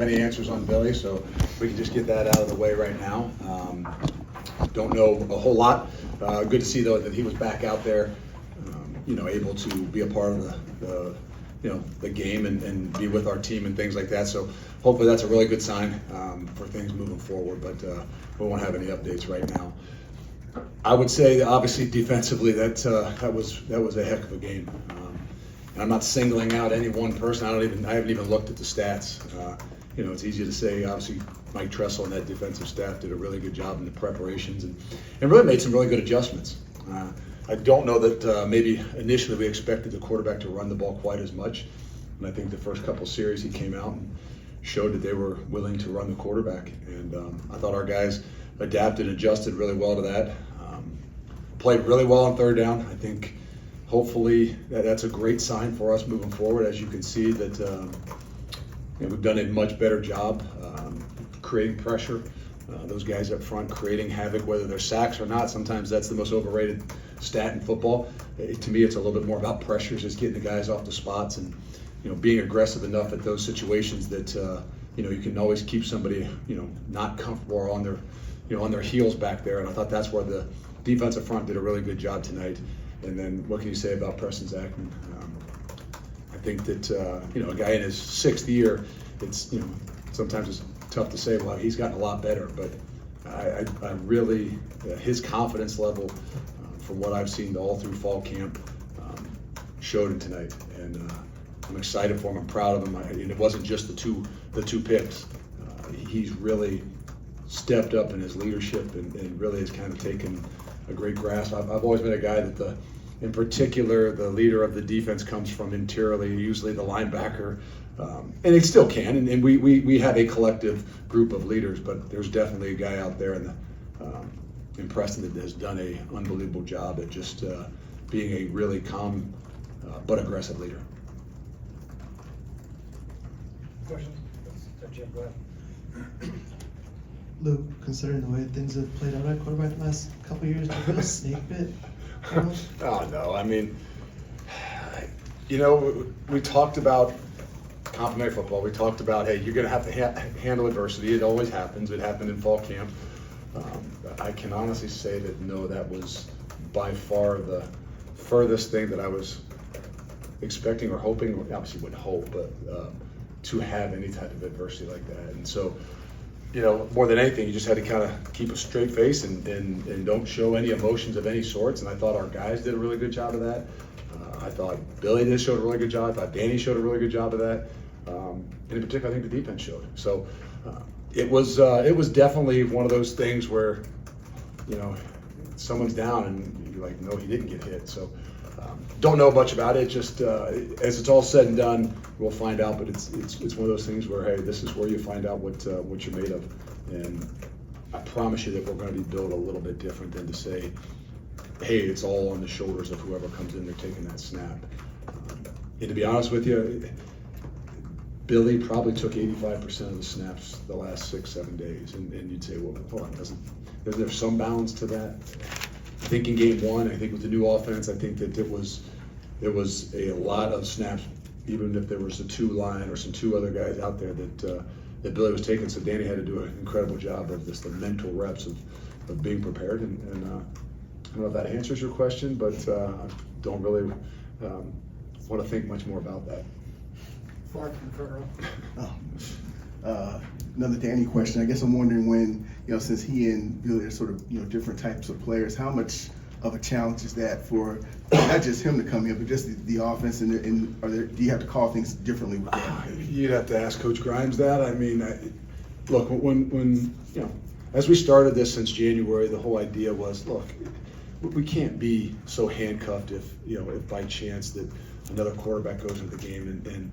Many answers on Billy, so we can just get that out of the way right now. Don't know a whole lot. Good to see though that he was back out there, able to be a part of the game and be with our team and things like that. So hopefully that's a really good sign for things moving forward. But we won't have any updates right now. I would say that obviously defensively that was a heck of a game. And I'm not singling out any one person. I haven't even looked at the stats. It's easy to say, obviously, Mike Tressel and that defensive staff did a really good job in the preparations and really made some really good adjustments. I don't know that maybe initially we expected the quarterback to run the ball quite as much. And I think the first couple series he came out and showed that they were willing to run the quarterback. And I thought our guys adapted and adjusted really well to that. Played really well on third down. I think hopefully that's a great sign for us moving forward. As you can see that we've done a much better job creating pressure. Those guys up front creating havoc, whether they're sacks or not. Sometimes that's the most overrated stat in football. To me, it's a little bit more about pressures, just getting the guys off the spots and being aggressive enough at those situations that you can always keep somebody not comfortable or on their heels back there. And I thought that's where the defensive front did a really good job tonight. And then what can you say about Preston Zachman? I think that a guy in his 6th year, it's sometimes it's tough to say, well, he's gotten a lot better, but I really his confidence level from what I've seen all through fall camp showed him tonight, and I'm excited for him. I'm proud of him. And it wasn't just the two picks. He's really stepped up in his leadership and really has kind of taken a great grasp. I've always been a guy that in particular, the leader of the defense comes from interiorly, usually the linebacker, and it still can. And we have a collective group of leaders, but there's definitely a guy out there in Preston that has done an unbelievable job at just being a really calm but aggressive leader. Questions? Jim, go ahead. Luke, considering the way things have played out at quarterback the last couple of years, do you feel snake bit? Oh, no. I mean, we talked about complementary football. We talked about, hey, you're going to have to handle adversity. It always happens. It happened in fall camp. I can honestly say that, no, that was by far the furthest thing that I was expecting or hoping, or obviously would hope, but to have any type of adversity like that. And so, more than anything, you just had to kind of keep a straight face and don't show any emotions of any sorts. And I thought our guys did a really good job of that. I thought Billy showed a really good job. I thought Danny showed a really good job of that. And in particular, I think the defense showed. So it was definitely one of those things where, someone's down and you're like, no, he didn't get hit. So don't know much about it. Just as it's all said and done, we'll find out. But it's one of those things where, hey, this is where you find out what you're made of. And I promise you that we're going to be built a little bit different than to say, hey, it's all on the shoulders of whoever comes in there taking that snap. And to be honest with you, Billy probably took 85% of the snaps the last 6-7 days. And you'd say, well, hold on, isn't there some balance to that? I think in game 1, I think with the new offense, I think that there was a lot of snaps, even if there was a 2-line or some 2 other guys out there that Billy was taking. So Danny had to do an incredible job of just the mental reps of being prepared. And I don't know if that answers your question, but I don't really want to think much more about that. Clark in the front row. Another Danny question. I guess I'm wondering when, since he and Billy are sort of, different types of players, how much of a challenge is that for not just him to come in, but just the offense? And do you have to call things differently with them? You'd have to ask Coach Grimes that. I mean, look, when as we started this since January, the whole idea was, look, we can't be so handcuffed if by chance that another quarterback goes into the game, and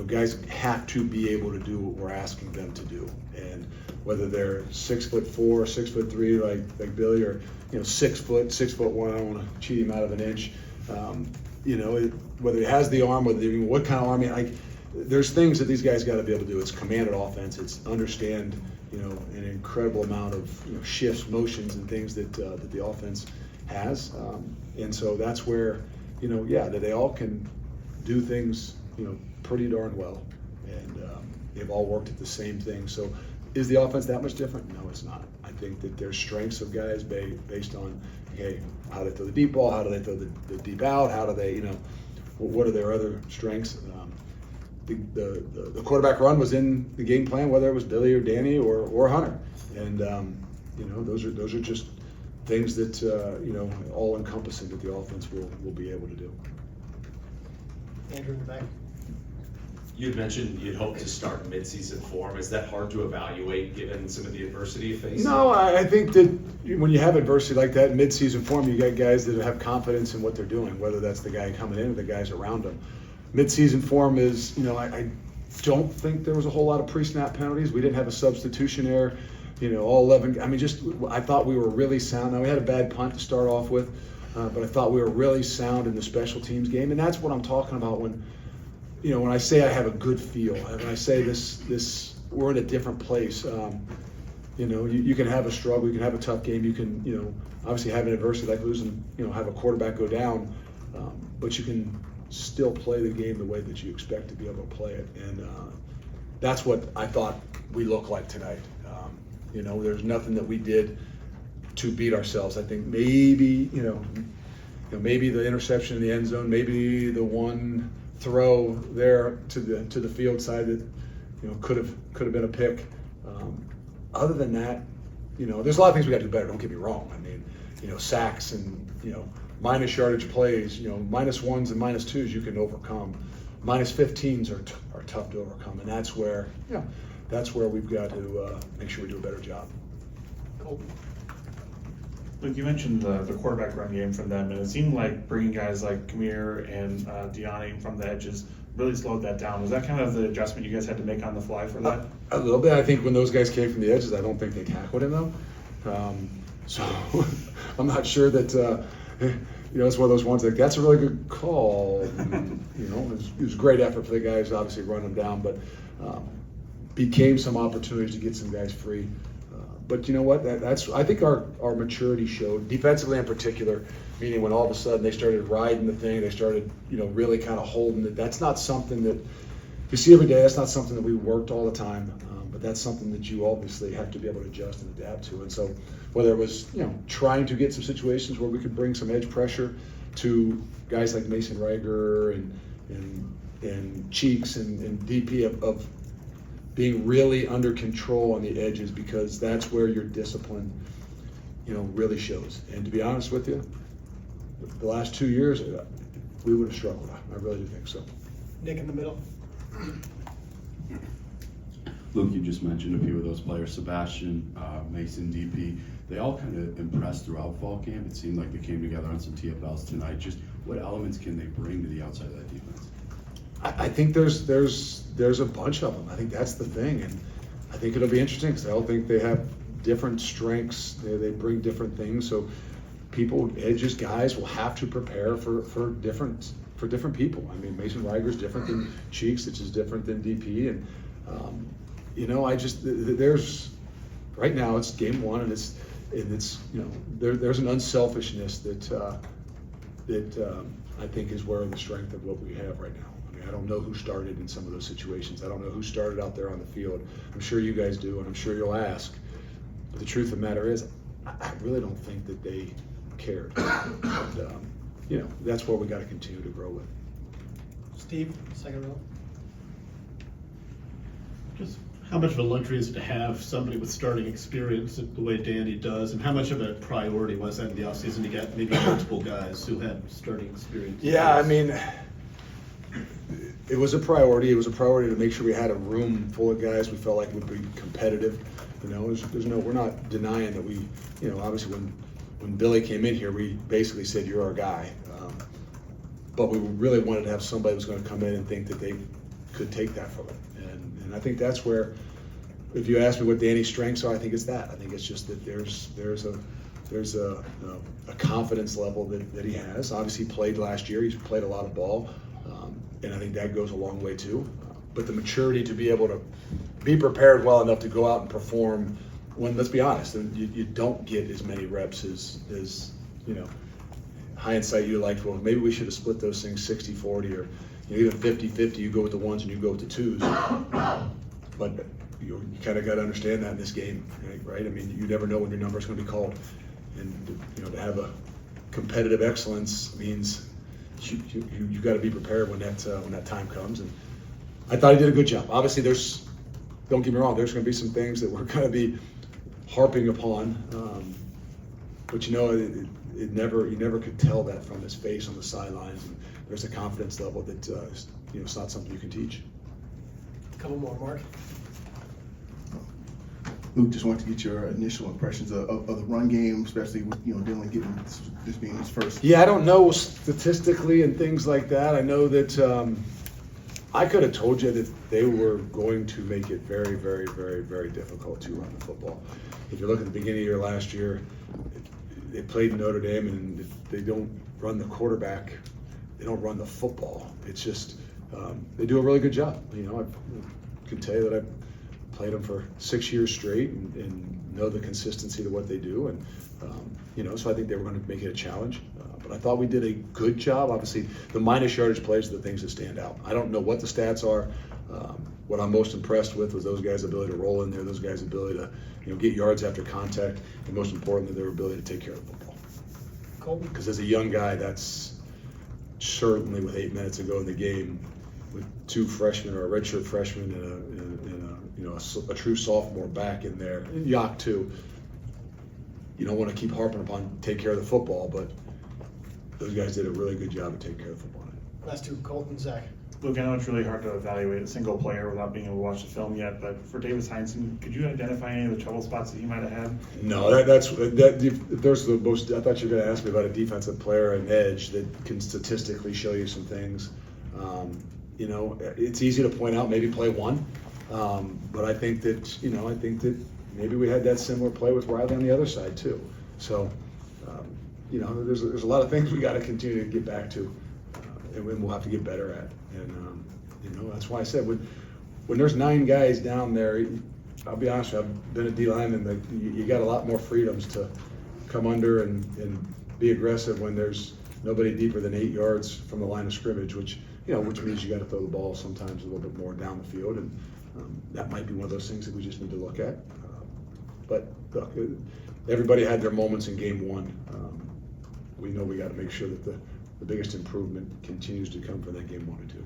guys have to be able to do what we're asking them to do. And whether they're 6'4", 6'3", like Billy, or 6 foot, 6'1", I don't want to cheat him out of an inch. Whether he has the arm, what kind of arm. There's things that these guys got to be able to do. It's commanded offense. It's understand an incredible amount of shifts, motions, and things that the offense has. And so that's where that they all can do things pretty darn well. And They've all worked at the same thing. So is the offense that much different? No, it's not. I think that there's strengths of guys based on, hey, how they throw the deep ball, how do they throw the deep out, how do they, what are their other strengths? The quarterback run was in the game plan, whether it was Billy or Danny or Hunter, and those are just things that all encompassing that the offense will be able to do. Andrew in the back. You had mentioned you'd hope to start mid-season form. Is that hard to evaluate given some of the adversity you face? No, I think that when you have adversity like that in mid-season form, you got guys that have confidence in what they're doing, whether that's the guy coming in or the guys around him. Mid-season form is, I don't think there was a whole lot of pre-snap penalties. We didn't have a substitution error. All 11. I thought we were really sound. Now we had a bad punt to start off with, but I thought we were really sound in the special teams game, and that's what I'm talking about when I say I have a good feel, when I say this, we're in a different place. You can have a struggle, you can have a tough game, you can, obviously have an adversity like losing, have a quarterback go down, but you can still play the game the way that you expect to be able to play it, and that's what I thought we looked like tonight. There's nothing that we did to beat ourselves. I think maybe, maybe the interception in the end zone, maybe the one throw there to the field side that could have been a pick. Other than that, there's a lot of things we got to do better. Don't get me wrong. I mean, sacks and minus yardage plays, minus ones and minus twos you can overcome. Minus 15s are tough to overcome, and that's where we've got to make sure we do a better job. Luke, you mentioned the quarterback run game from them, and it seemed like bringing guys like Kamir and Deani from the edges really slowed that down. Was that kind of the adjustment you guys had to make on the fly for that? A little bit. I think when those guys came from the edges, I don't think they tackled him though. So I'm not sure that it's one of those ones that's a really good call. It was a great effort for the guys, obviously run them down, but became some opportunities to get some guys free. But you know what? I think our maturity showed defensively in particular. Meaning when all of a sudden they started riding the thing, they started really kind of holding it. That's not something that you see every day. That's not something that we worked all the time. But that's something that you obviously have to be able to adjust and adapt to. And so whether it was trying to get some situations where we could bring some edge pressure to guys like Mason Reiger and Cheeks and DP of being really under control on the edges, because that's where your discipline, really shows. And to be honest with you, the last 2 years, we would have struggled. I really do think so. Nick in the middle. Luke, you just mentioned a few of those players, Sebastian, Mason, DP. They all kind of impressed throughout fall camp. It seemed like they came together on some TFLs tonight. Just what elements can they bring to the outside of that defense? I think there's a bunch of them. I think that's the thing, and I think it'll be interesting because I all think they have different strengths. They bring different things. So edges guys will have to prepare for different people. I mean, Mason Reiger's different than Cheeks, which is different than DP, and there's right now it's game one, and it's there's an unselfishness that I think is where the strength of what we have right now. I mean, I don't know who started in some of those situations. I don't know who started out there on the field. I'm sure you guys do, and I'm sure you'll ask. But the truth of the matter is, I really don't think that they cared. And, that's where we got to continue to grow with. Steve, second row. Just how much of a luxury is it to have somebody with starting experience the way Danny does, and how much of a priority was that in the offseason to get maybe multiple guys who had starting experience? Yeah, I mean, it was a priority. It was a priority to make sure we had a room full of guys we felt like would be competitive. We're not denying that we, obviously when Billy came in here, we basically said, you're our guy. But we really wanted to have somebody who was going to come in and think that they could take that from it. And I think that's where, if you ask me what Danny's strengths are, I think it's that. I think it's just that there's a confidence level that he has. Obviously, he played last year. He's played a lot of ball, and I think that goes a long way too. But the maturity to be able to be prepared well enough to go out and perform when, let's be honest, you don't get as many reps as hindsight you're like, well, maybe we should have split those things 60-40 or even 50-50. You go with the ones and you go with the twos. but you kind of got to understand that in this game, right? I mean, you never know when your number is going to be called, and to have a competitive excellence means you got to be prepared when that time comes. And I thought he did a good job. Obviously, don't get me wrong, there's going to be some things that we're going to be harping upon, but you never could tell that from his face on the sidelines. And there's a confidence level that it's not something you can teach. Couple more, Mark. Luke, just wanted to get your initial impressions of the run game, especially with Dylan given this being his first. Yeah, I don't know statistically and things like that. I know that I could have told you that they were going to make it very, very, very, very difficult to run the football. If you look at the beginning of the year last year, they played Notre Dame, and they don't run the quarterback. They don't run the football. It's just they do a really good job. I can tell you that I played them for 6 years straight and know the consistency to what they do. And so I think they were going to make it a challenge. But I thought we did a good job. Obviously, the minus yardage plays are the things that stand out. I don't know what the stats are. What I'm most impressed with was those guys' ability to roll in there, those guys' ability to get yards after contact, and most importantly, their ability to take care of the football. Colton. Because as a young guy, that's certainly with 8 minutes to go in the game, with 2 freshmen or a redshirt freshman and a true sophomore back in there, and Yak too. You don't want to keep harping upon take care of the football, but those guys did a really good job of taking care of the football. Last two, Colton, Zach. Luke, I know it's really hard to evaluate a single player without being able to watch the film yet, but for Davis Heinsohn, could you identify any of the trouble spots that he might have had? No, there's the most. I thought you were going to ask me about a defensive player, an edge that can statistically show you some things. It's easy to point out maybe play one, but I think that maybe we had that similar play with Riley on the other side too. So, there's a lot of things we got to continue to get back to, and we'll have to get better at. And that's why I said when there's 9 guys down there, I'll be honest with you, I've been a D lineman, that you got a lot more freedoms to come under and be aggressive when there's nobody deeper than 8 yards from the line of scrimmage, which means you got to throw the ball sometimes a little bit more down the field, and that might be one of those things that we just need to look at. But look, everybody had their moments in game 1. We know we got to make sure that the biggest improvement continues to come from that game 1 and 2.